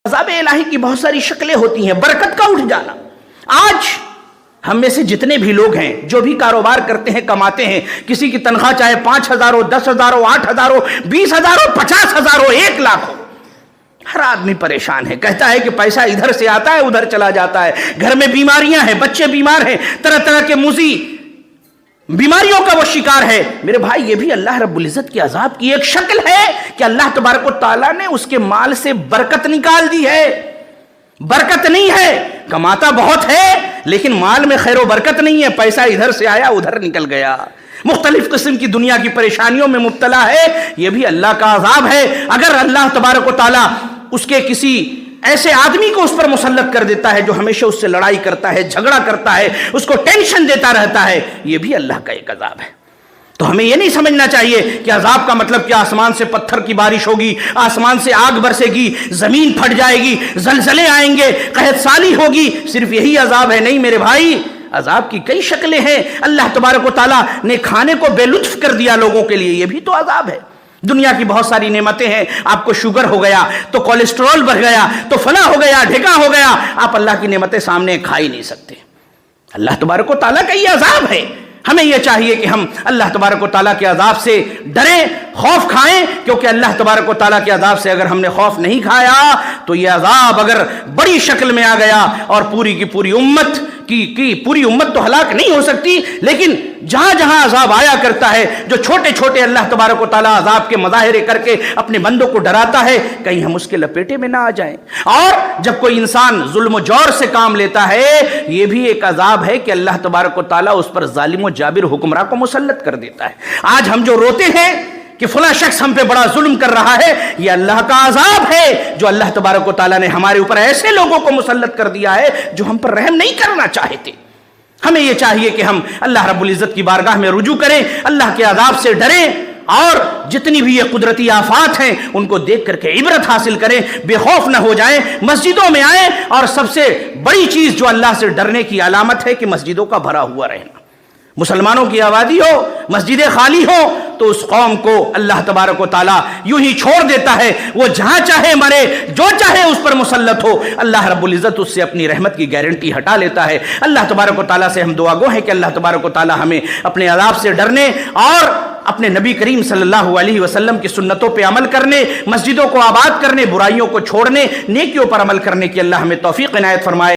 عذاب الہی کی بہت ساری شکلیں ہوتی ہیں. برکت کا اٹھ جانا. آج ہم میں سے جتنے بھی لوگ ہیں جو بھی کاروبار کرتے ہیں کماتے ہیں، کسی کی تنخواہ چاہے 5,000 ہو، 10,000 ہو، 8,000 ہو، 20,000 ہو، 50,000 ہو، 1 لاکھ ہو، ہر آدمی پریشان ہے. کہتا ہے کہ پیسہ ادھر سے آتا ہے ادھر چلا جاتا ہے، گھر میں بیماریاں ہیں، بچے بیمار ہیں، طرح طرح کے موذی بیماریوں کا وہ شکار ہے. میرے بھائی یہ بھی اللہ رب العزت کے عذاب کی ایک شکل ہے کہ اللہ تبارک و تعالیٰ نے اس کے مال سے برکت نکال دی ہے. برکت نہیں ہے، کماتا بہت ہے لیکن مال میں خیر و برکت نہیں ہے، پیسہ ادھر سے آیا ادھر نکل گیا، مختلف قسم کی دنیا کی پریشانیوں میں مبتلا ہے. یہ بھی اللہ کا عذاب ہے. اگر اللہ تبارک و تعالیٰ اس کے کسی ایسے آدمی کو اس پر مسلط کر دیتا ہے جو ہمیشہ اس سے لڑائی کرتا ہے، جھگڑا کرتا ہے، اس کو ٹینشن دیتا رہتا ہے، یہ بھی اللہ کا ایک عذاب ہے. تو ہمیں یہ نہیں سمجھنا چاہیے کہ عذاب کا مطلب کہ آسمان سے پتھر کی بارش ہوگی، آسمان سے آگ برسے گی، زمین پھٹ جائے گی، زلزلے آئیں گے، قحط سالی ہوگی، صرف یہی عذاب ہے. نہیں میرے بھائی، عذاب کی کئی شکلیں ہیں. اللہ تبارک و تعالیٰ نے کھانے کو بے لطف کر دیا لوگوں کے لیے، یہ بھی تو عذاب ہے. دنیا کی بہت ساری نعمتیں ہیں، آپ کو شوگر ہو گیا تو کولیسٹرول بڑھ گیا تو فلاں ہو گیا، ڈھکا ہو گیا، آپ اللہ کی نعمتیں سامنے کھا ہی نہیں سکتے. اللہ تبارک و تعالیٰ کا یہ عذاب ہے. ہمیں یہ چاہیے کہ ہم اللہ تبارک و تعالیٰ کے عذاب سے ڈریں، خوف کھائیں، کیونکہ اللہ تبارک و تعالیٰ کے عذاب سے اگر ہم نے خوف نہیں کھایا تو یہ عذاب اگر بڑی شکل میں آ گیا اور پوری کی پوری امت کی پوری امت تو ہلاک نہیں ہو سکتی، لیکن جہاں جہاں عذاب آیا کرتا ہے، جو چھوٹے چھوٹے اللہ تبارک و تعالیٰ عذاب کے مظاہرے کر کے اپنے بندوں کو ڈراتا ہے، کہیں ہم اس کے لپیٹے میں نہ آ جائیں. اور جب کوئی انسان ظلم و جور سے کام لیتا ہے، یہ بھی ایک عذاب ہے کہ اللہ تبارک و تعالیٰ اس پر ظالم و جابر حکمراں کو مسلط کر دیتا ہے. آج ہم جو روتے ہیں کہ فلاں شخص ہم پہ بڑا ظلم کر رہا ہے، یہ اللہ کا عذاب ہے جو اللہ تبارک و تعالیٰ نے ہمارے اوپر ایسے لوگوں کو مسلط کر دیا ہے جو ہم پر رحم نہیں کرنا چاہتے. ہمیں یہ چاہیے کہ ہم اللہ رب العزت کی بارگاہ میں رجوع کریں، اللہ کے عذاب سے ڈریں، اور جتنی بھی یہ قدرتی آفات ہیں ان کو دیکھ کر کے عبرت حاصل کریں، بے خوف نہ ہو جائیں، مسجدوں میں آئیں. اور سب سے بڑی چیز جو اللہ سے ڈرنے کی علامت ہے کہ مسجدوں کا بھرا ہوا رہنا. مسلمانوں کی آبادی ہو، مسجدیں خالی ہو تو اس قوم کو اللہ تبارک و تعالیٰ یوں ہی چھوڑ دیتا ہے، وہ جہاں چاہے مرے، جو چاہے اس پر مسلط ہو، اللہ رب العزت اس سے اپنی رحمت کی گارنٹی ہٹا لیتا ہے. اللہ تبارک و تعالیٰ سے ہم دعا گو ہیں کہ اللہ تبارک و تعالیٰ ہمیں اپنے عذاب سے ڈرنے اور اپنے نبی کریم صلی اللہ علیہ وسلم کی سنتوں پہ عمل کرنے، مسجدوں کو آباد کرنے، برائیوں کو چھوڑنے، نیکیوں پر عمل کرنے کی اللہ ہمیں توفیق عنایت فرمائے.